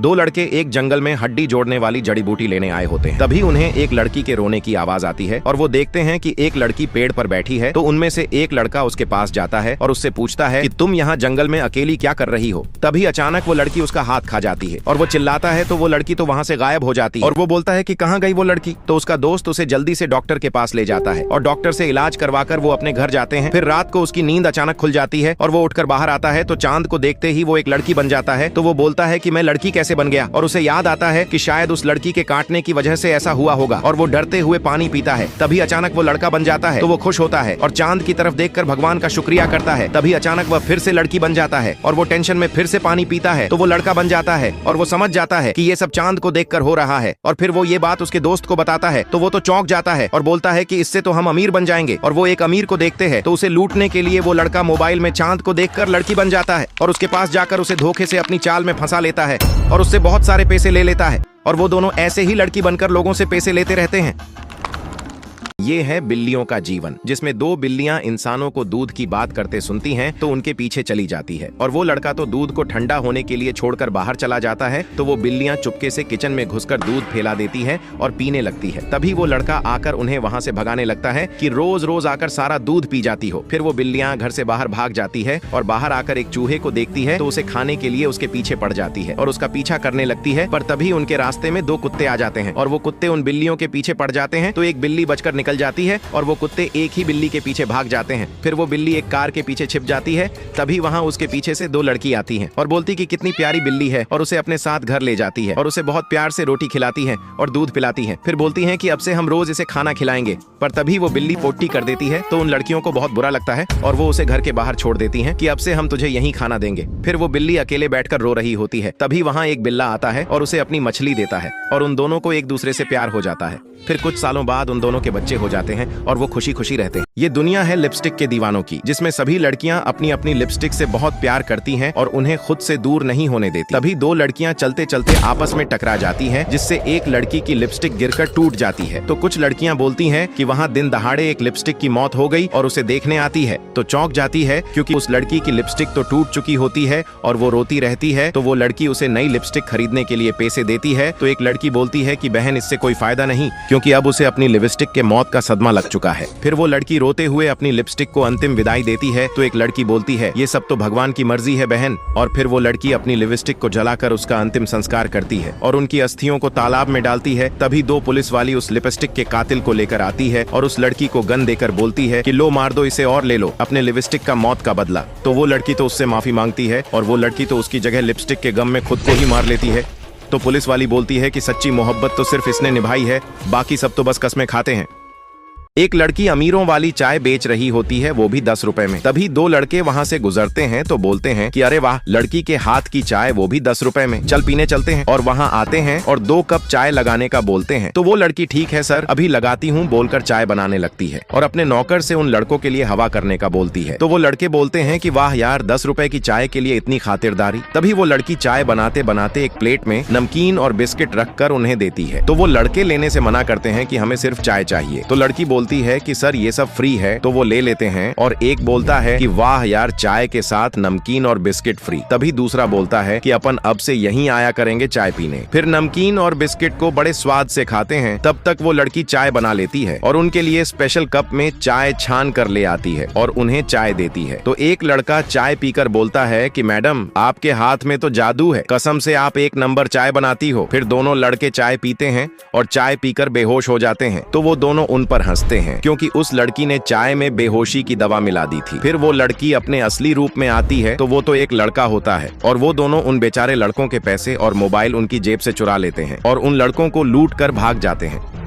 दो लड़के एक जंगल में हड्डी जोड़ने वाली जड़ी बूटी लेने आए होते हैं। तभी उन्हें एक लड़की के रोने की आवाज आती है और वो देखते हैं कि एक लड़की पेड़ पर बैठी है। तो उनमें से एक लड़का उसके पास जाता है और उससे पूछता है कि तुम यहाँ जंगल में अकेली क्या कर रही हो। तभी अचानक वो लड़की उसका हाथ खा जाती है और वो चिल्लाता है तो वो लड़की तो वहाँ से गायब हो जाती है और वो बोलता है कि कहाँ गई वो लड़की। तो उसका दोस्त उसे जल्दी से डॉक्टर के पास ले जाता है और डॉक्टर से इलाज करवाकर वो अपने घर जाते हैं। फिर रात को उसकी नींद अचानक खुल जाती है और वो उठकर बाहर आता है तो चांद को देखते ही वो एक लड़की बन जाता है। तो वो बोलता है कि मैं लड़की कैसे बन गया, और उसे याद आता है कि शायद उस लड़की के काटने की वजह से ऐसा हुआ होगा और वो डरते हुए पानी पीता है। तभी अचानक वो लड़का बन जाता है तो वो खुश होता है और चांद की तरफ देखकर भगवान का शुक्रिया करता है। तभी अचानक वह फिर से लड़की बन जाता है और वो टेंशन में फिर से पानी पीता है तो वो लड़का बन जाता है और वो समझ जाता है कि ये सब चांद को देखकर हो रहा है। और फिर वो ये बात उसके दोस्त को बताता है तो वो तो चौंक जाता है और बोलता है कि इससे तो हम अमीर बन जाएंगे। और वो एक अमीर को देखते हैं तो उसे लूटने के लिए वो लड़का मोबाइल में चांद को देखकर लड़की बन जाता है और उसके पास जाकर उसे धोखे से अपनी चाल में फंसा लेता है और उससे बहुत सारे पैसे ले लेता है और वो दोनों ऐसे ही लड़की बनकर लोगों से पैसे लेते रहते हैं। ये है बिल्लियों का जीवन, जिसमें दो बिल्लियां इंसानों को दूध की बात करते सुनती हैं तो उनके पीछे चली जाती है और वो लड़का तो दूध को ठंडा होने के लिए छोड़कर बाहर चला जाता है। तो वो बिल्लियां चुपके से किचन में घुसकर दूध फैला देती है और पीने लगती है। तभी वो लड़का आकर उन्हें वहां से भगाने लगता है कि रोज रोज आकर सारा दूध पी जाती हो। फिर वो बिल्लियां घर से बाहर भाग जाती है और बाहर आकर एक चूहे को देखती है तो उसे खाने के लिए उसके पीछे पड़ जाती है और उसका पीछा करने लगती है। पर तभी उनके रास्ते में दो कुत्ते आ जाते हैं और वो कुत्ते उन बिल्लियों के पीछे पड़ जाते हैं तो एक बिल्ली बचकर निकल जाती है और वो कुत्ते एक ही बिल्ली के पीछे भाग जाते हैं। फिर वो बिल्ली एक कार के पीछे छिप जाती है। तभी वहाँ उसके पीछे से दो लड़की आती हैं और बोलती कि कितनी प्यारी बिल्ली है और उसे अपने साथ घर ले जाती है और उसे बहुत प्यार से रोटी खिलाती है और दूध पिलाती है। फिर बोलती हैं कि अब से हम रोज इसे खाना खिलाएंगे। पर तभी वो बिल्ली पोटी कर देती है तो उन लड़कियों को बहुत बुरा लगता है और वो उसे घर के बाहर छोड़ देती हैं कि अब से हम तुझे यहीं खाना देंगे। फिर वो बिल्ली अकेले बैठकर रो रही होती है। तभी वहाँ एक बिल्ला आता है और उसे अपनी मछली देता है और उन दोनों को एक दूसरे से प्यार हो जाता है। फिर कुछ सालों बाद उन दोनों के बच्चे हो जाते हैं और वो खुशी खुशी रहते हैं। ये दुनिया है लिपस्टिक के दीवानों की, जिसमें सभी लड़कियां अपनी अपनी लिपस्टिक से बहुत प्यार करती हैं और उन्हें खुद से दूर नहीं होने देती। तभी दो लड़कियां चलते चलते आपस में टकरा जाती हैं, जिससे एक लड़की की लिपस्टिक गिरकर टूट जाती है। तो कुछ लड़कियां बोलती हैं कि वहां दिन दहाड़े एक लिपस्टिक की मौत हो गई और उसे देखने आती है तो चौंक जाती है क्योंकि उस लड़की की लिपस्टिक तो टूट चुकी होती है और वो रोती रहती है। तो वो लड़की उसे नई लिपस्टिक खरीदने के लिए पैसे देती है तो एक लड़की बोलती है कि बहन, इससे कोई फायदा नहीं क्योंकि अब उसे अपनी लिपस्टिक के मौत का सदमा लग चुका है। फिर वो लड़की रोते हुए अपनी लिपस्टिक को अंतिम विदाई देती है तो एक लड़की बोलती है ये सब तो भगवान की मर्जी है बहन। और फिर वो लड़की अपनी लिपस्टिक को जलाकर उसका अंतिम संस्कार करती है और उनकी अस्थियों को तालाब में डालती है। तभी दो पुलिस वाली उस लिपस्टिक के कातिल को लेकर आती है और उस लड़की को गन देकर बोलती है कि लो, मार दो इसे और ले लो अपने लिपस्टिक का मौत का बदला। तो वो लड़की तो उससे माफी मांगती है और वो लड़की तो उसकी जगह लिपस्टिक के गम में खुद को ही मार लेती है। तो पुलिस वाली बोलती है कि सच्ची मोहब्बत तो सिर्फ इसने निभाई है, बाकी सब तो बस कस्में खाते हैं। एक लड़की अमीरों वाली चाय बेच रही होती है, वो भी 10 रुपए में। तभी दो लड़के वहाँ से गुजरते हैं तो बोलते हैं कि अरे वाह, लड़की के हाथ की चाय, वो भी 10 रुपए में, चल पीने चलते हैं। और वहाँ आते हैं और 2 कप चाय लगाने का बोलते हैं। तो वो लड़की ठीक है सर, अभी लगाती हूँ बोलकर चाय बनाने लगती है और अपने नौकर से उन लड़कों के लिए हवा करने का बोलती है। तो वो लड़के बोलते हैं कि वाह यार, 10 रुपए की चाय के लिए इतनी खातिरदारी। तभी वो लड़की चाय बनाते बनाते एक प्लेट में नमकीन और बिस्किट रखकर उन्हें देती है। तो वो लड़के लेने से मना करते हैं कि हमें सिर्फ चाय चाहिए। तो लड़की बोलती है कि सर ये सब फ्री है, तो वो ले लेते हैं। और एक बोलता है कि वाह यार, चाय के साथ नमकीन और बिस्किट फ्री। तभी दूसरा बोलता है कि अपन अब से यहीं आया करेंगे चाय पीने। फिर नमकीन और बिस्किट को बड़े स्वाद से खाते हैं। तब तक वो लड़की चाय बना लेती है और उनके लिए स्पेशल कप में चाय छान कर ले आती है और उन्हें चाय देती है। तो एक लड़का चाय पीकर बोलता है कि मैडम, आपके हाथ में तो जादू है, कसम से आप एक नंबर चाय बनाती हो। फिर दोनों लड़के चाय पीते हैं और चाय पीकर बेहोश हो जाते हैं। तो वो दोनों उन पर हंसते हैं क्योंकि उस लड़की ने चाय में बेहोशी की दवा मिला दी थी। फिर वो लड़की अपने असली रूप में आती है तो वो तो एक लड़का होता है और वो दोनों उन बेचारे लड़कों के पैसे और मोबाइल उनकी जेब से चुरा लेते हैं और उन लड़कों को लूट कर भाग जाते हैं।